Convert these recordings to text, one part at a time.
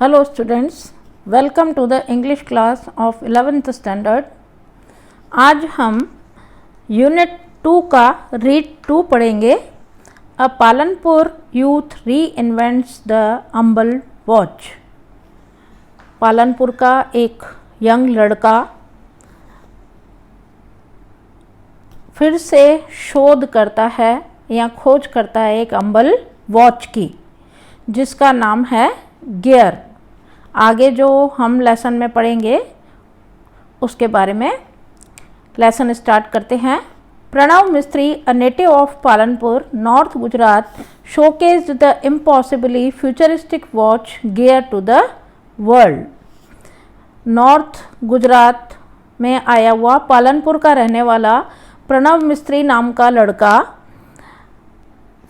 Hello students, welcome to the English class of 11th standard। आज हम unit 2 का read 2 पढ़ेंगे। अ पालनपुर यूथ री इन्वेंट्स द अंबल वॉच। पालनपुर का एक यंग लड़का फिर से शोध करता है या खोज करता है एक अंबल वॉच की, जिसका नाम है गियर। आगे जो हम लेसन में पढ़ेंगे उसके बारे में। लेसन स्टार्ट करते हैं। Pranav Mistry, a native of Palanpur, north Gujarat, showcased the impossibly futuristic watch gear to the world. North Gujarat में आया हुआ पालनपुर का रहने वाला प्रणव मिस्त्री नाम का लड़का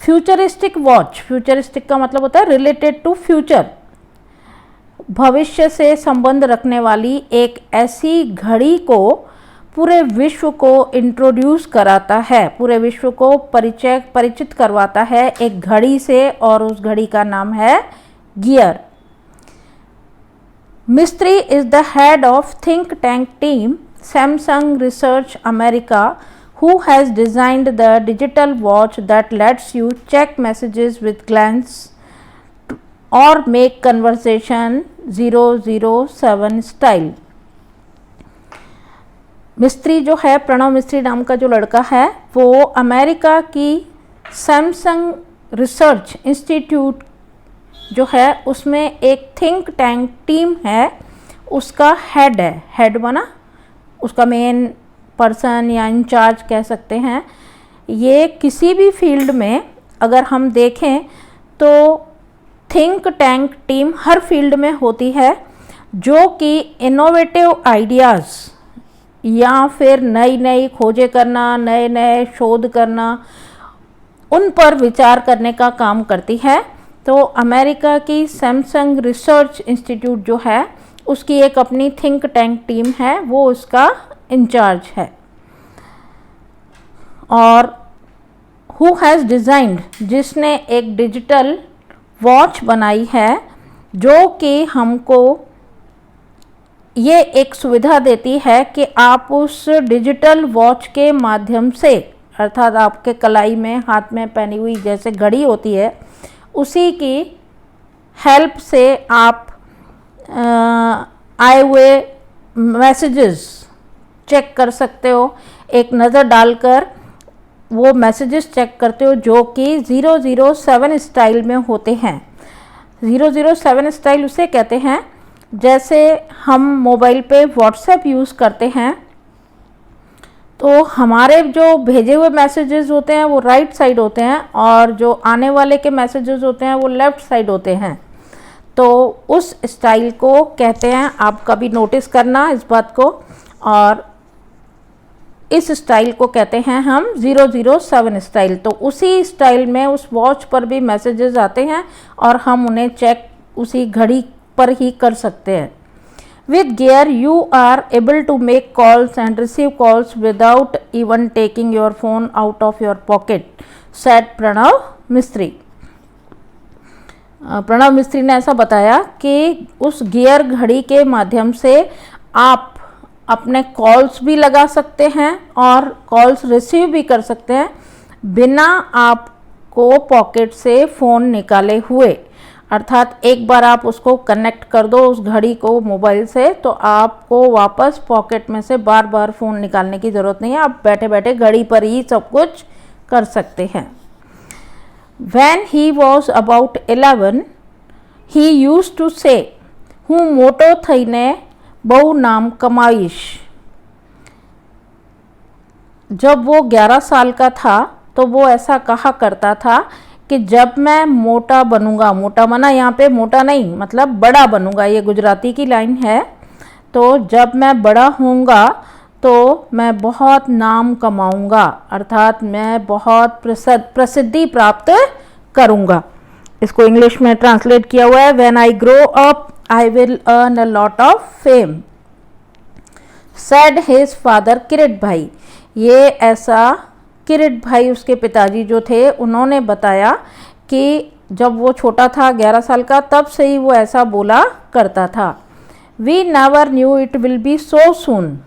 फ्यूचरिस्टिक वॉच, फ्यूचरिस्टिक का मतलब होता है रिलेटेड टू फ्यूचर, भविष्य से संबंध रखने वाली एक ऐसी घड़ी को पूरे विश्व को इंट्रोड्यूस कराता है, पूरे विश्व को परिचित करवाता है एक घड़ी से, और उस घड़ी का नाम है गियर। मिस्त्री is the head of think tank team Samsung research America, who has designed the digital watch that lets you check messages with glance or make conversation 007 style। मिस्त्री जो है, प्रणव मिस्त्री नाम का जो लड़का है, वो अमेरिका की सैमसंग रिसर्च इंस्टीट्यूट जो है उसमें एक थिंक टैंक टीम है, उसका हेड है। हेड बना उसका मेन पर्सन या इंचार्ज कह सकते हैं। ये किसी भी फील्ड में अगर हम देखें तो थिंक टैंक टीम हर फील्ड में होती है, जो कि इनोवेटिव आइडियाज़ या फिर नई नई खोजें करना, नए नए शोध करना, उन पर विचार करने का काम करती है। तो अमेरिका की सैमसंग रिसर्च इंस्टीट्यूट जो है उसकी एक अपनी थिंक टैंक टीम है, वो उसका इंचार्ज है। और हु हैज़ डिज़ाइंड, जिसने एक डिजिटल वॉच बनाई है जो कि हमको ये एक सुविधा देती है कि आप उस डिजिटल वॉच के माध्यम से, अर्थात आपके कलाई में हाथ में पहनी हुई जैसे घड़ी होती है, उसी की हेल्प से आप आए हुए मैसेजेस चेक कर सकते हो। एक नज़र डालकर वो मैसेजेस चेक करते हो जो कि 007 स्टाइल में होते हैं। 007 स्टाइल उसे कहते हैं जैसे हम मोबाइल पे व्हाट्सएप यूज़ करते हैं तो हमारे जो भेजे हुए मैसेजेस होते हैं वो राइट साइड होते हैं, और जो आने वाले के मैसेजेस होते हैं वो लेफ़्ट साइड होते हैं। तो उस स्टाइल को कहते हैं, आप कभी नोटिस करना इस बात को। और इस स्टाइल को कहते हैं हम 007 स्टाइल। तो उसी स्टाइल में उस वॉच पर भी मैसेजेस आते हैं और हम उन्हें चेक उसी घड़ी पर ही कर सकते हैं। With gear you are able to make calls and receive calls without even taking your phone out of your pocket, said Pranav Mistry. Pranav मिस्त्री ने ऐसा बताया कि उस गियर घड़ी के माध्यम से आप अपने कॉल्स भी लगा सकते हैं और कॉल्स रिसीव भी कर सकते हैं बिना आपको पॉकेट से फ़ोन निकाले हुए। अर्थात एक बार आप उसको कनेक्ट कर दो उस घड़ी को मोबाइल से, तो आपको वापस पॉकेट में से बार बार फ़ोन निकालने की ज़रूरत नहीं है, आप बैठे बैठे घड़ी पर ही सब कुछ कर सकते हैं। When he was about 11, he used to say, હું મોટો થઈને બહુ નામ કમાઈશ। जब वो 11 साल का था तो वो ऐसा कहा करता था कि जब मैं मोटा बनूंगा, मोटा माना यहाँ पे मोटा नहीं मतलब बड़ा बनूंगा, ये गुजराती की लाइन है। तो जब मैं बड़ा होऊंगा तो मैं बहुत नाम कमाऊंगा, अर्थात मैं बहुत प्रसिद्धि प्राप्त करूंगा। इसको इंग्लिश में ट्रांसलेट किया हुआ है, when I grow up I will earn a lot of fame, said his father Kirit भाई। ये ऐसा किरीट भाई उसके पिताजी जो थे उन्होंने बताया कि जब वो छोटा था 11 साल का, तब से ही वो ऐसा बोला करता था। We never knew it will be so soon.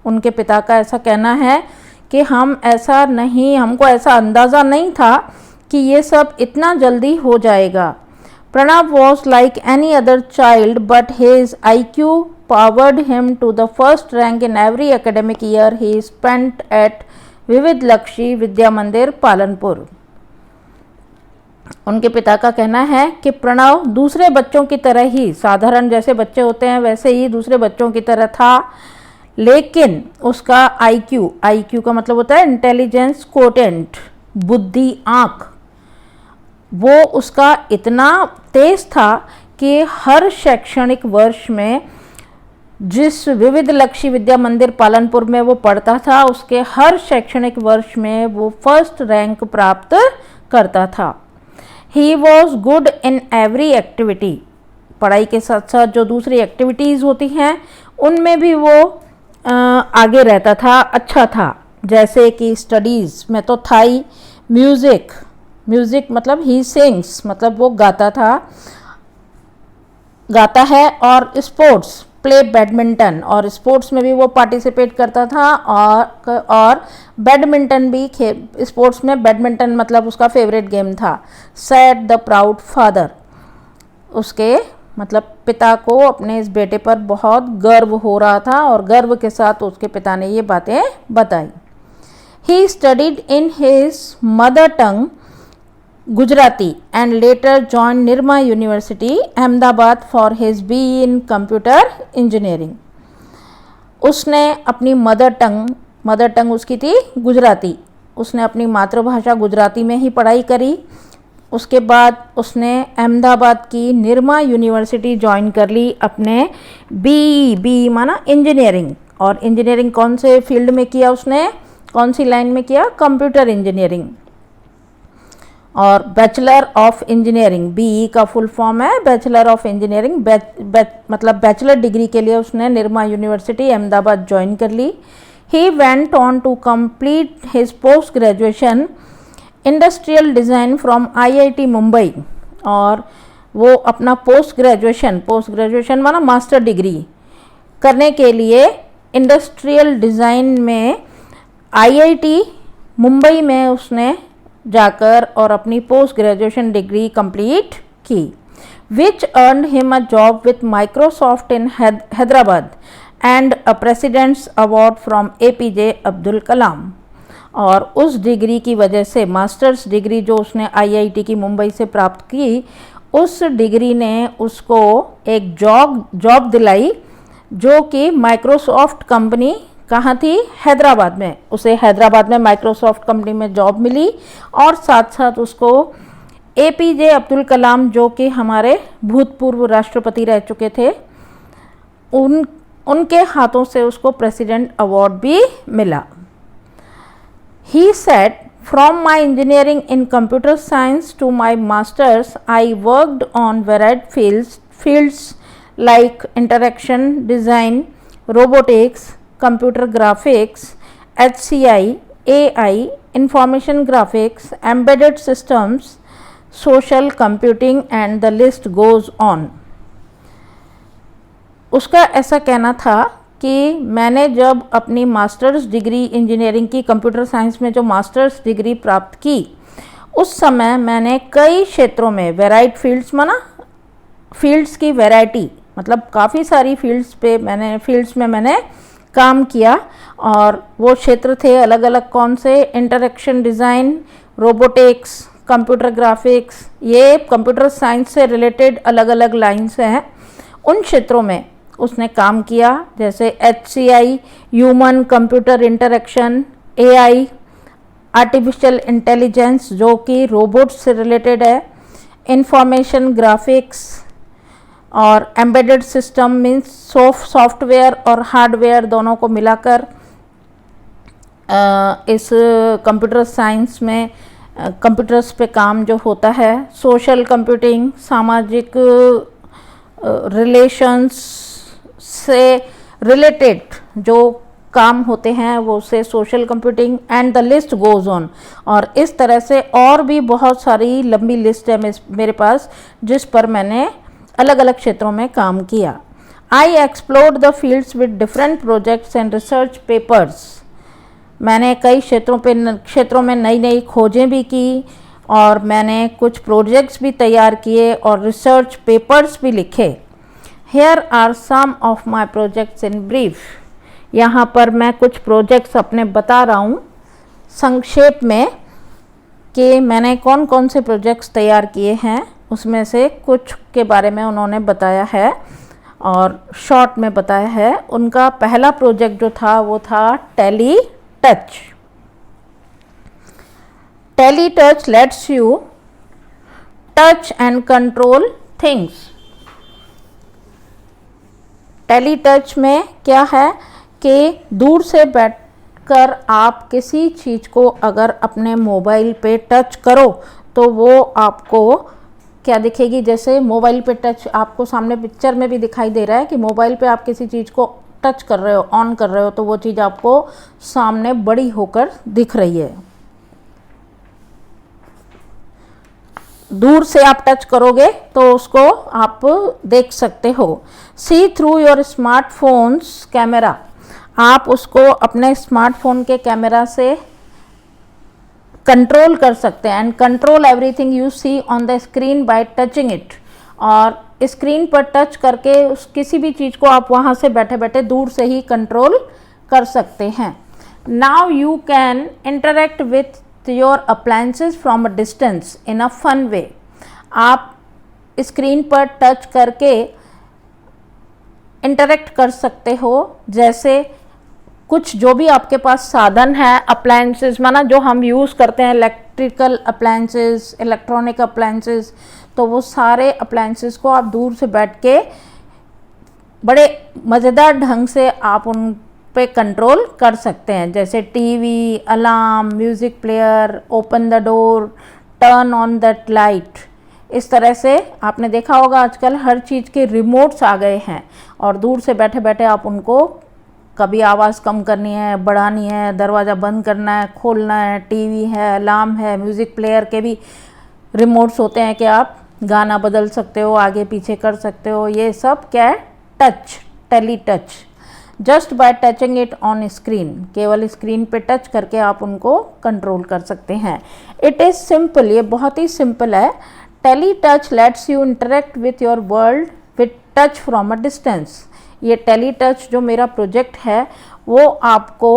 उनके पिता का ऐसा कहना है कि हमको ऐसा अंदाज़ा नहीं था कि ये सब इतना जल्दी हो जाएगा। Pranav was like any other child but his IQ powered him to the first rank in every academic year he spent at विविध लक्ष्य विद्या मंदिर पालनपुर। उनके पिता का कहना है कि प्रणव दूसरे बच्चों की तरह ही, साधारण जैसे बच्चे होते हैं वैसे ही दूसरे बच्चों की तरह था, लेकिन उसका IQ का मतलब होता है इंटेलिजेंस कोटेंट, बुद्धि आँख, वो उसका इतना तेज था कि हर शैक्षणिक वर्ष में जिस विविध लक्ष्य विद्या मंदिर पालनपुर में वो पढ़ता था, उसके हर शैक्षणिक वर्ष में वो फर्स्ट रैंक प्राप्त करता था। He was good in every activity. पढ़ाई के साथ साथ जो दूसरी एक्टिविटीज़ होती हैं उनमें भी वो आगे रहता था, अच्छा था। जैसे कि स्टडीज़ में तो था ही, म्यूज़िक मतलब ही सिंग्स, मतलब वो गाता है, और स्पोर्ट्स प्ले बैडमिंटन, और स्पोर्ट्स में भी वो पार्टिसिपेट करता था, और बैडमिंटन भी स्पोर्ट्स में बैडमिंटन मतलब उसका फेवरेट गेम था। Sad the proud father. उसके मतलब पिता को अपने इस बेटे पर बहुत गर्व हो रहा था, और गर्व के साथ उसके पिता ने ये बातें बताई। He studied in his mother tongue Gujarati and later join Nirma university Ahmedabad for his BE in computer engineering. उसने अपनी मदर टंग उसकी थी गुजराती, उसने अपनी मातृभाषा गुजराती में ही पढ़ाई करी। उसके बाद उसने अहमदाबाद की निर्मा यूनिवर्सिटी ज्वाइन कर ली अपने BE माना इंजीनियरिंग, और इंजीनियरिंग कौन से फील्ड में किया उसने, कौन सी लाइन में किया, कंप्यूटर इंजीनियरिंग। और बैचलर ऑफ इंजीनियरिंग, BE का फुल फॉर्म है बैचलर ऑफ इंजीनियरिंग, मतलब बैचलर डिग्री के लिए उसने निर्मा यूनिवर्सिटी अहमदाबाद ज्वाइन कर ली। He went on to complete his post graduation industrial design from IIT Mumbai, और वो अपना पोस्ट ग्रेजुएशन माना मास्टर डिग्री करने के लिए इंडस्ट्रियल डिज़ाइन में IIT मुंबई में उसने जाकर और अपनी पोस्ट ग्रेजुएशन डिग्री कंप्लीट की, which earned him a job with Microsoft in Hyderabad and a president's award from APJ Abdul Kalam. और उस डिग्री की वजह से, मास्टर्स डिग्री जो उसने IIT की मुंबई से प्राप्त की, उस डिग्री ने उसको एक जॉब दिलाई, जो कि माइक्रोसॉफ्ट कंपनी कहाँ थी, हैदराबाद में। उसे हैदराबाद में माइक्रोसॉफ्ट कंपनी में जॉब मिली, और साथ साथ उसको APJ अब्दुल कलाम, जो कि हमारे भूतपूर्व राष्ट्रपति रह चुके थे, उनके हाथों से उसको प्रेसिडेंट अवार्ड भी मिला। He said, from my engineering in computer science to my masters, I worked on varied fields like interaction design, robotics, computer graphics, HCI, AI, information graphics, embedded systems, social computing, and the list goes on. उसका ऐसा कहना था कि मैंने जब अपनी masters degree engineering की, computer science में जो मास्टर्स डिग्री प्राप्त की, उस समय मैंने कई क्षेत्रों में, वेराइड फील्ड्स माना फील्ड्स की वैरायटी, मतलब काफ़ी सारी फील्ड्स में मैंने काम किया, और वो क्षेत्र थे अलग अलग कौन से, interaction design, robotics, computer graphics, ये कंप्यूटर साइंस से रिलेटेड अलग अलग लाइन्स हैं। उन क्षेत्रों में उसने काम किया, जैसे HCI human computer interaction, AI artificial intelligence जो कि रोबोट्स से रिलेटेड है, इंफॉर्मेशन ग्राफिक्स, और एम्बेडेड सिस्टम मीन्स सॉफ्टवेयर और हार्डवेयर दोनों को मिलाकर इस कंप्यूटर साइंस में कंप्यूटर्स पे काम जो होता है, सोशल कंप्यूटिंग, सामाजिक रिलेशंस से रिलेटेड जो काम होते हैं वो से social computing and the list goes on. और इस तरह से और भी बहुत सारी लंबी लिस्ट है मेरे पास जिस पर मैंने अलग अलग क्षेत्रों में काम किया। I explored the fields with different projects and research papers. मैंने कई क्षेत्रों में नई नई खोजें भी की और मैंने कुछ प्रोजेक्ट्स भी तैयार किए और रिसर्च पेपर्स भी लिखे। Here are some of my projects in brief. यहाँ पर मैं कुछ प्रोजेक्ट्स अपने बता रहा हूँ संक्षेप में कि मैंने कौन कौन से प्रोजेक्ट्स तैयार किए हैं, उसमें से कुछ के बारे में उन्होंने बताया है और शॉर्ट में बताया है। उनका पहला प्रोजेक्ट जो था वो था tele touch. Tele touch lets you touch and control things. Tele touch में क्या है कि दूर से बैठकर आप किसी चीज़ को अगर अपने मोबाइल पे टच करो तो वो आपको क्या दिखेगी, जैसे मोबाइल पे टच आपको सामने पिक्चर में भी दिखाई दे रहा है कि मोबाइल पे आप किसी चीज़ को टच कर रहे हो, ऑन कर रहे हो, तो वो चीज़ आपको सामने बड़ी होकर दिख रही है। दूर से आप टच करोगे तो उसको आप देख सकते हो। सी थ्रू योर स्मार्टफोन्स कैमरा। आप उसको अपने स्मार्टफोन के कैमरा से कंट्रोल कर सकते हैं and control everything you see on the screen by touching it. और स्क्रीन पर टच करके उस किसी भी चीज़ को आप वहाँ से बैठे बैठे दूर से ही कंट्रोल कर सकते हैं। Now you can interact with your appliances from a distance in a fun way. आप स्क्रीन पर टच करके इंटरेक्ट कर सकते हो, जैसे कुछ जो भी आपके पास साधन है, अप्लायंसेस माना जो हम यूज़ करते हैं, इलेक्ट्रिकल अप्लायंसेस, इलेक्ट्रॉनिक अप्लायंसेस, तो वो सारे अप्लायंसेस को आप दूर से बैठ के बड़े मज़ेदार ढंग से आप उन पे कंट्रोल कर सकते हैं, जैसे TV, alarm, music player, open the door, turn on that light. इस तरह से आपने देखा होगा आजकल हर चीज़ के रिमोट्स आ गए हैं और दूर से बैठे बैठे आप उनको कभी आवाज़ कम करनी है, बढ़ानी है, दरवाज़ा बंद करना है, खोलना है, टीवी है, अलार्म है, म्यूज़िक प्लेयर के भी रिमोट्स होते हैं कि आप गाना बदल सकते हो, आगे पीछे कर सकते हो। ये सब क्या है? Touch, tele touch. Just by touching it on screen, केवल स्क्रीन पे टच करके आप उनको कंट्रोल कर सकते हैं। इट इज़ सिंपल, ये बहुत ही सिंपल है। Tele touch lets you interact with your world with touch from a distance. ये टेली टच जो मेरा प्रोजेक्ट है वो आपको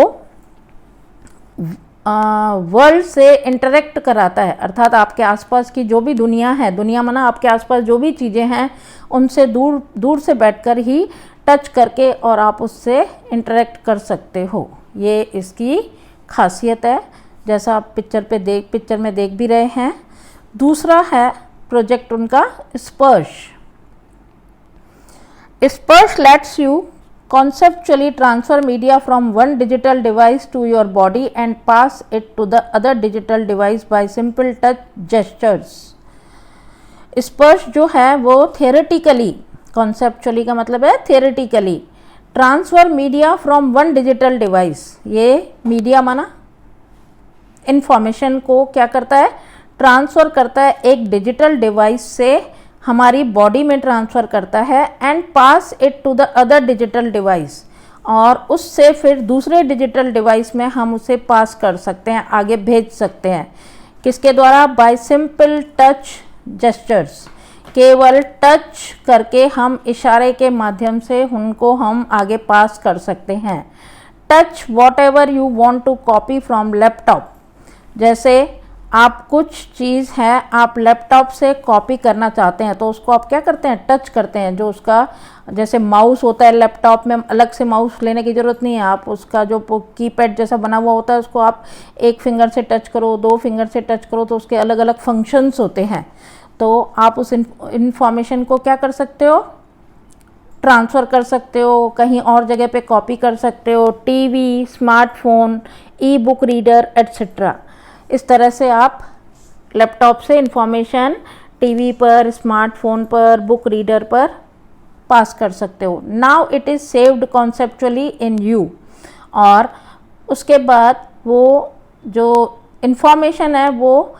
वर्ल्ड से इंटरेक्ट कराता है, अर्थात आपके आसपास की जो भी दुनिया है, दुनिया माना आपके आसपास जो भी चीज़ें हैं उनसे दूर दूर से बैठकर ही टच करके और आप उससे इंटरेक्ट कर सकते हो। ये इसकी खासियत है, जैसा आप पिक्चर में देख भी रहे हैं। दूसरा है प्रोजेक्ट उनका स्पर्श। स्पर्श let's you conceptually transfer media from one digital device to your body and pass it to the other digital device by simple touch gestures। स्पर्श जो है वो theoretically, conceptually का मतलब है theoretically, transfer media from one digital device. ये media माना information को क्या करता है? ट्रांसफ़र करता है एक डिजिटल डिवाइस से हमारी बॉडी में ट्रांसफ़र करता है and pass it to the other digital device, और उससे फिर दूसरे डिजिटल डिवाइस में हम उसे पास कर सकते हैं, आगे भेज सकते हैं। किसके द्वारा? Bye simple touch gestures. केवल टच करके हम इशारे के माध्यम से उनको हम आगे पास कर सकते हैं। Touch whatever you want to copy from laptop. जैसे आप कुछ चीज़ है आप लैपटॉप से कॉपी करना चाहते हैं तो उसको आप क्या करते हैं? टच करते हैं। जो उसका जैसे माउस होता है लैपटॉप में, अलग से माउस लेने की ज़रूरत नहीं है, आप उसका जो कीपैड जैसा बना हुआ होता है उसको आप एक फिंगर से टच करो, दो फिंगर से टच करो, तो उसके अलग अलग फंक्शंस होते हैं। तो आप उस इंफॉर्मेशन को क्या कर सकते हो? ट्रांसफ़र कर सकते हो, कहीं और जगह पे कॉपी कर सकते हो। टीवी, स्मार्टफोन, ई बुक रीडर एट्सेट्रा। इस तरह से आप लैपटॉप से इंफॉर्मेशन टीवी पर, स्मार्टफोन पर, बुक रीडर पर पास कर सकते हो। Now it is saved conceptually in you. और उसके बाद वो जो इंफॉर्मेशन है वो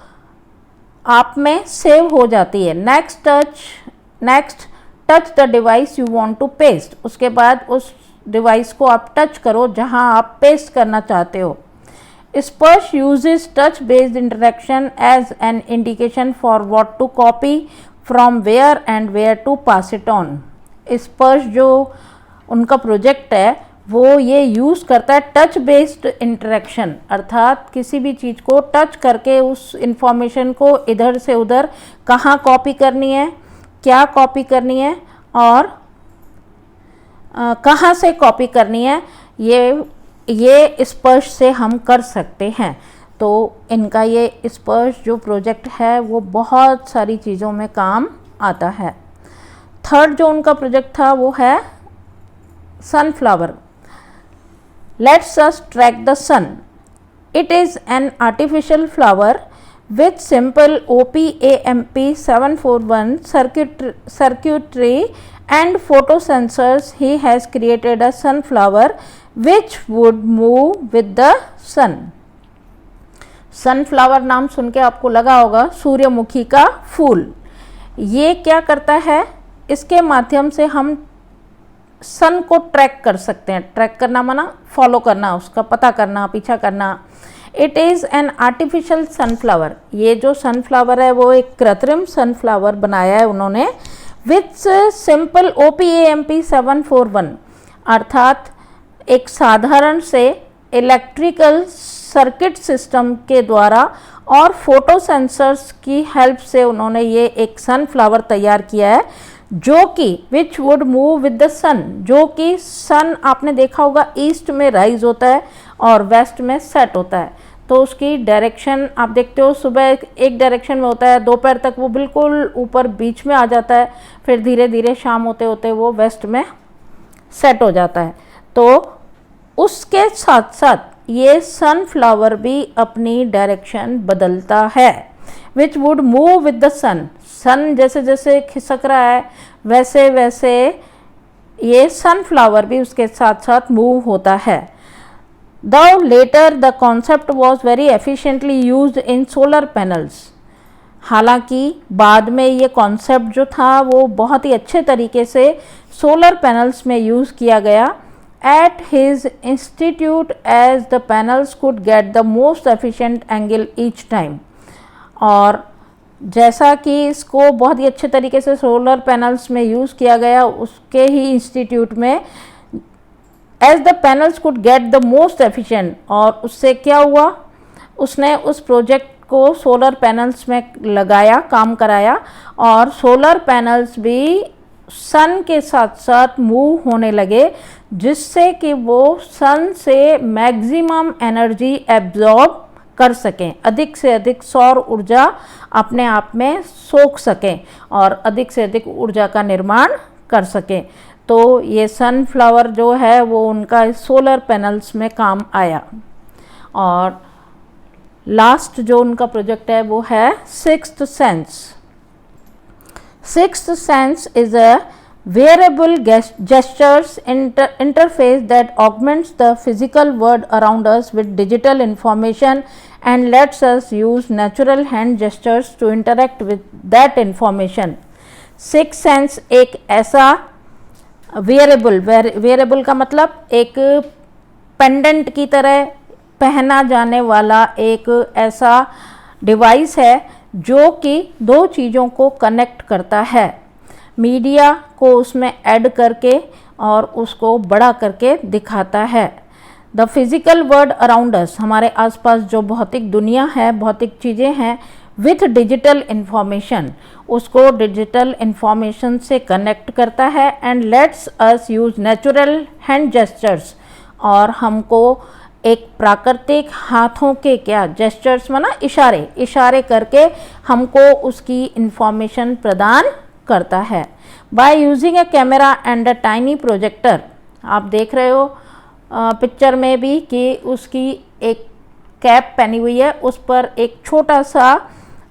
आप में सेव हो जाती है। Next touch the device you want to paste, उसके बाद उस डिवाइस को आप टच करो जहां आप पेस्ट करना चाहते हो। स्पर्श uses touch based interaction as an indication for what to copy from where and where to pass it on। स्पर्श जो उनका प्रोजेक्ट है वो ये यूज़ करता है टच बेस्ड इंटरेक्शन, अर्थात किसी भी चीज़ को टच करके उस इंफॉर्मेशन को इधर से उधर कहाँ कॉपी करनी है, क्या कॉपी करनी है और कहाँ से कॉपी करनी है, ये स्पर्श से हम कर सकते हैं। तो इनका ये स्पर्श जो प्रोजेक्ट है वो बहुत सारी चीज़ों में काम आता है। थर्ड जो उनका प्रोजेक्ट था वो है sunflower. Lets us track the sun. It is an artificial flower with simple OPAMP 741 circuitry and photosensors. He has created a sunflower which would move with the sun। Sunflower नाम सुन के आपको लगा होगा सूर्यमुखी का फूल। ये क्या करता है, इसके माध्यम से हम सन को ट्रैक कर सकते हैं। ट्रैक करना माना फॉलो करना, उसका पता करना, पीछा करना। It is an artificial sunflower. ये जो सनफ्लावर है वो एक कृत्रिम सनफ्लावर बनाया है उन्होंने विथ सिंपल OPAMP 741, अर्थात एक साधारण से इलेक्ट्रिकल सर्किट सिस्टम के द्वारा और फोटो सेंसर्स की हेल्प से उन्होंने ये एक सनफ्लावर तैयार किया है जो कि which would move with the sun, जो कि सन आपने देखा होगा ईस्ट में राइज होता है और वेस्ट में सेट होता है। तो उसकी डायरेक्शन आप देखते हो, सुबह एक डायरेक्शन में होता है, दोपहर तक वो बिल्कुल ऊपर बीच में आ जाता है, फिर धीरे धीरे शाम होते होते वो वेस्ट में सेट हो जाता है। तो उसके साथ साथ ये सनफ्लावर भी अपनी डायरेक्शन बदलता है। Which would move with the sun, sun जैसे जैसे खिसक रहा है वैसे वैसे ये सनफ्लावर भी उसके साथ साथ मूव होता है। Though later the concept was very efficiently used in solar panels, हालांकि बाद में ये कॉन्सेप्ट जो था वो बहुत ही अच्छे तरीके से सोलर पैनल्स में यूज़ किया गया। At his institute as the panels could get the most efficient angle each time, और जैसा कि इसको बहुत ही अच्छे तरीके से सोलर पैनल्स में यूज़ किया गया उसके ही इंस्टीट्यूट में as the panels could get the most efficient, और उससे क्या हुआ, उसने उस प्रोजेक्ट को सोलर पैनल्स में लगाया, काम कराया और सोलर पैनल्स भी सन के साथ साथ मूव होने लगे जिससे कि वो सन से मैक्सिमम एनर्जी एब्जॉर्ब कर सकें, अधिक से अधिक सौर ऊर्जा अपने आप में सोख सकें और अधिक से अधिक ऊर्जा का निर्माण कर सकें। तो ये सनफ्लावर जो है वो उनका सोलर पैनल्स में काम आया। और लास्ट जो उनका प्रोजेक्ट है वो है sixth sense. Sixth sense is a wearable gestures interface that augments the physical world around us with digital information and lets us use natural hand gestures to interact with that information। Sixth sense एक ऐसा wearable का मतलब एक pendant की तरह पहना जाने वाला एक ऐसा डिवाइस है जो कि दो चीज़ों को कनेक्ट करता है, मीडिया को उसमें ऐड करके और उसको बड़ा करके दिखाता है। The physical world around us, हमारे आसपास जो भौतिक दुनिया है, भौतिक चीज़ें हैं, विथ डिजिटल इन्फॉर्मेशन, उसको डिजिटल इन्फॉर्मेशन से कनेक्ट करता है and let's us use natural hand gestures, और हमको एक प्राकृतिक हाथों के क्या जेस्चर्स माना इशारे करके हमको उसकी इन्फॉर्मेशन प्रदान करता है। By using A camera and a tiny projector, आप देख रहे हो पिक्चर में भी कि उसकी एक कैप पहनी हुई है, उस पर एक छोटा सा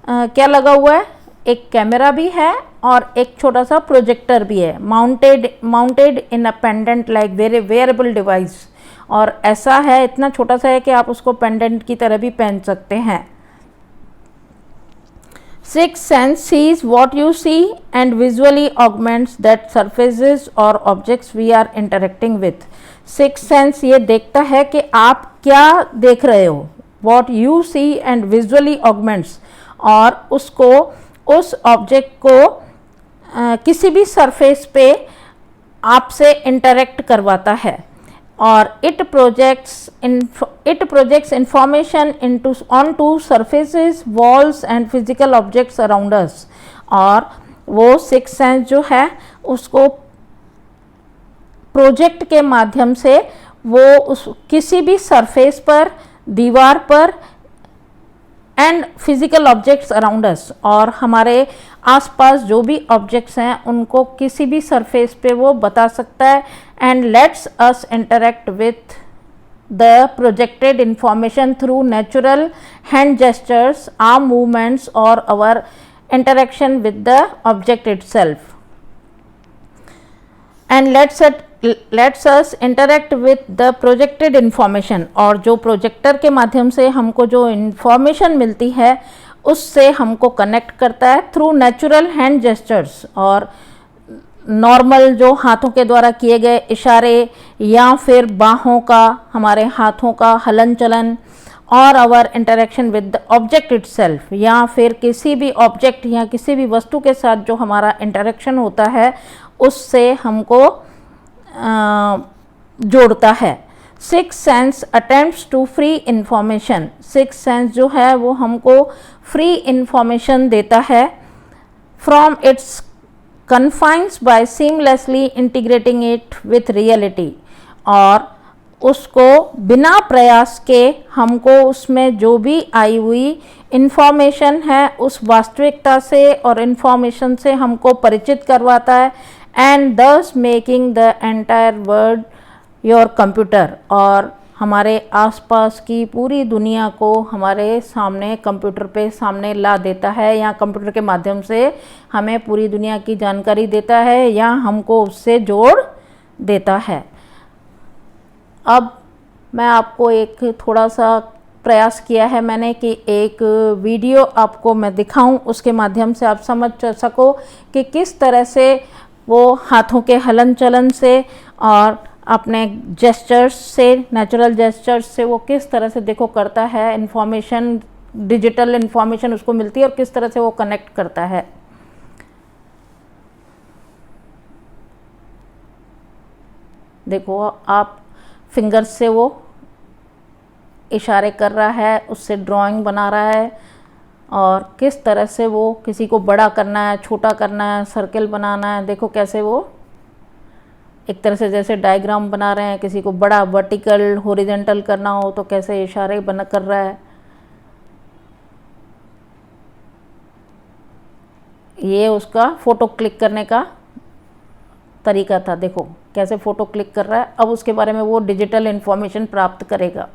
क्या लगा हुआ है, एक कैमरा भी है और एक छोटा सा प्रोजेक्टर भी है, माउंटेड इन अ पेंडेंट लाइक वेरिएबल डिवाइस, और ऐसा है, इतना छोटा सा है कि आप उसको पेंडेंट की तरह भी पहन सकते हैं। Sixth sense sees what you see and visually augments that surfaces or objects we are interacting with. Sixth sense ये देखता है कि आप क्या देख रहे हो, what you see and visually augments, और उसको, उस ऑब्जेक्ट को किसी भी सरफेस पे आपसे इंटरेक्ट करवाता है, और it projects information into on to surfaces, walls and physical objects around us. और वो सिक्स सेंस जो है उसको प्रोजेक्ट के माध्यम से वो उस किसी भी सरफेस पर, दीवार पर, and physical objects around us, और हमारे आसपास जो भी ऑब्जेक्ट्स हैं उनको किसी भी सरफेस पे वो बता सकता है, and let's us interact with the projected information through natural hand gestures, arm movements और our interaction with the object itself. And let's us interact with the projected information, और जो प्रोजेक्टर के माध्यम से हमको जो इंफॉर्मेशन मिलती है उससे हमको कनेक्ट करता है थ्रू नेचुरल हैंड जेस्चर्स, और नॉर्मल जो हाथों के द्वारा किए गए इशारे या फिर बाहों का, हमारे हाथों का हलन चलन, और our interaction with the object itself, या फिर किसी भी ऑब्जेक्ट या किसी भी वस्तु के साथ जो हमारा इंटरेक्शन होता है उससे हमको जोड़ता है। Six sense attempts to free information, six sense जो है वो हमको फ्री इंफॉर्मेशन देता है from its confines by seamlessly integrating it with reality, और उसको बिना प्रयास के हमको उसमें जो भी आई हुई इंफॉर्मेशन है उस वास्तविकता से और इंफॉर्मेशन से हमको परिचित करवाता है, एंड दस making the entire world your computer, और हमारे आसपास की पूरी दुनिया को हमारे सामने कंप्यूटर पे सामने ला देता है, या कंप्यूटर के माध्यम से हमें पूरी दुनिया की जानकारी देता है या हमको उससे जोड़ देता है। अब मैं आपको एक थोड़ा सा प्रयास किया है मैंने कि एक वीडियो आपको मैं दिखाऊं, उसके माध्यम से आप समझ सको कि किस तरह से वो हाथों के हलन चलन से और अपने जेस्चर्स से, नेचुरल जेस्चर्स से वो किस तरह से देखो करता है, इंफॉर्मेशन, डिजिटल इंफॉर्मेशन उसको मिलती है और किस तरह से वो कनेक्ट करता है। देखो आप फिंगर्स से वो इशारे कर रहा है, उससे ड्राइंग बना रहा है, और किस तरह से वो किसी को बड़ा करना है, छोटा करना है, सर्कल बनाना है, देखो कैसे वो एक तरह से जैसे डायग्राम बना रहे हैं, किसी को बड़ा वर्टिकल हॉरिजॉन्टल करना हो तो कैसे इशारे बना कर रहा है। ये उसका फ़ोटो क्लिक करने का तरीका था, देखो कैसे फ़ोटो क्लिक कर रहा है। अब उसके बारे में वो डिजिटल इन्फॉर्मेशन प्राप्त करेगा।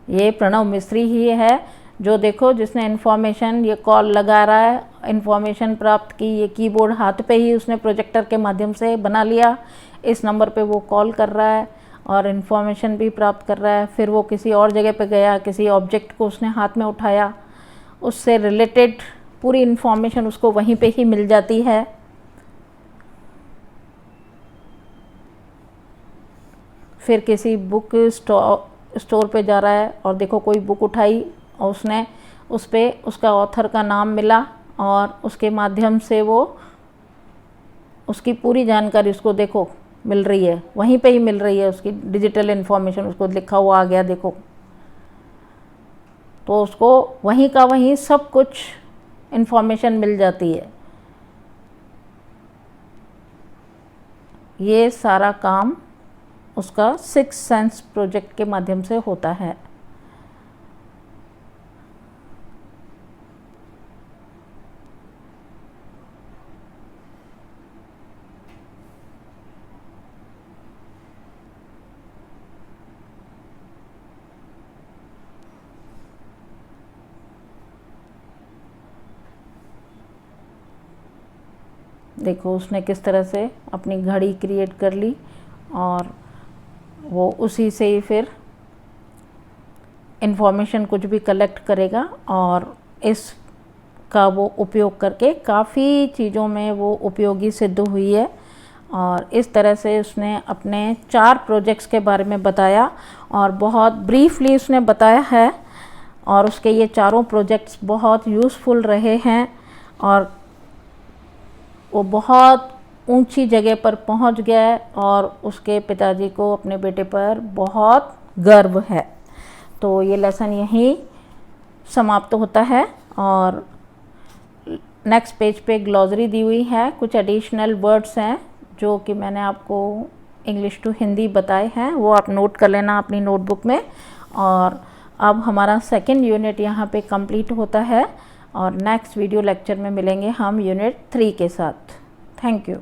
ये प्रणव मिस्त्री ही है जो देखो जिसने इन्फॉर्मेशन, ये कॉल लगा रहा है, इन्फॉर्मेशन प्राप्त की, ये कीबोर्ड हाथ पे ही उसने प्रोजेक्टर के माध्यम से बना लिया, इस नंबर पे वो कॉल कर रहा है और इन्फॉर्मेशन भी प्राप्त कर रहा है। फिर वो किसी और जगह पे गया, किसी ऑब्जेक्ट को उसने हाथ में उठाया, उससे रिलेटेड पूरी इन्फॉर्मेशन उसको वहीं पे ही मिल जाती है। फिर किसी बुक स्टोर पे जा रहा है और देखो कोई बुक उठाई और उसने उस पर उसका ऑथर का नाम मिला और उसके माध्यम से वो उसकी पूरी जानकारी उसको देखो मिल रही है, वहीं पे ही मिल रही है, उसकी डिजिटल इन्फॉर्मेशन उसको लिखा हुआ आ गया देखो। तो उसको वहीं का वहीं सब कुछ इन्फॉर्मेशन मिल जाती है। ये सारा काम उसका सिक्स सेंस प्रोजेक्ट के माध्यम से होता है। देखो उसने किस तरह से अपनी घड़ी क्रिएट कर ली और वो उसी से ही फिर इंफॉर्मेशन कुछ भी कलेक्ट करेगा और इसका वो उपयोग करके काफ़ी चीज़ों में वो उपयोगी सिद्ध हुई है। और इस तरह से उसने अपने 4 प्रोजेक्ट्स के बारे में बताया और बहुत ब्रीफली उसने बताया है और उसके ये चारों प्रोजेक्ट्स बहुत यूज़फुल रहे हैं और वो बहुत ऊंची जगह पर पहुंच गया और उसके पिताजी को अपने बेटे पर बहुत गर्व है। तो ये लेसन यहीं समाप्त होता है और नेक्स्ट पेज पे ग्लॉसरी दी हुई है, कुछ एडिशनल वर्ड्स हैं जो कि मैंने आपको इंग्लिश टू हिंदी बताए हैं, वो आप नोट कर लेना अपनी नोटबुक में। और अब हमारा सेकंड यूनिट यहाँ पे कंप्लीट होता है और नेक्स्ट वीडियो लेक्चर में मिलेंगे हम यूनिट 3 के साथ। Thank you.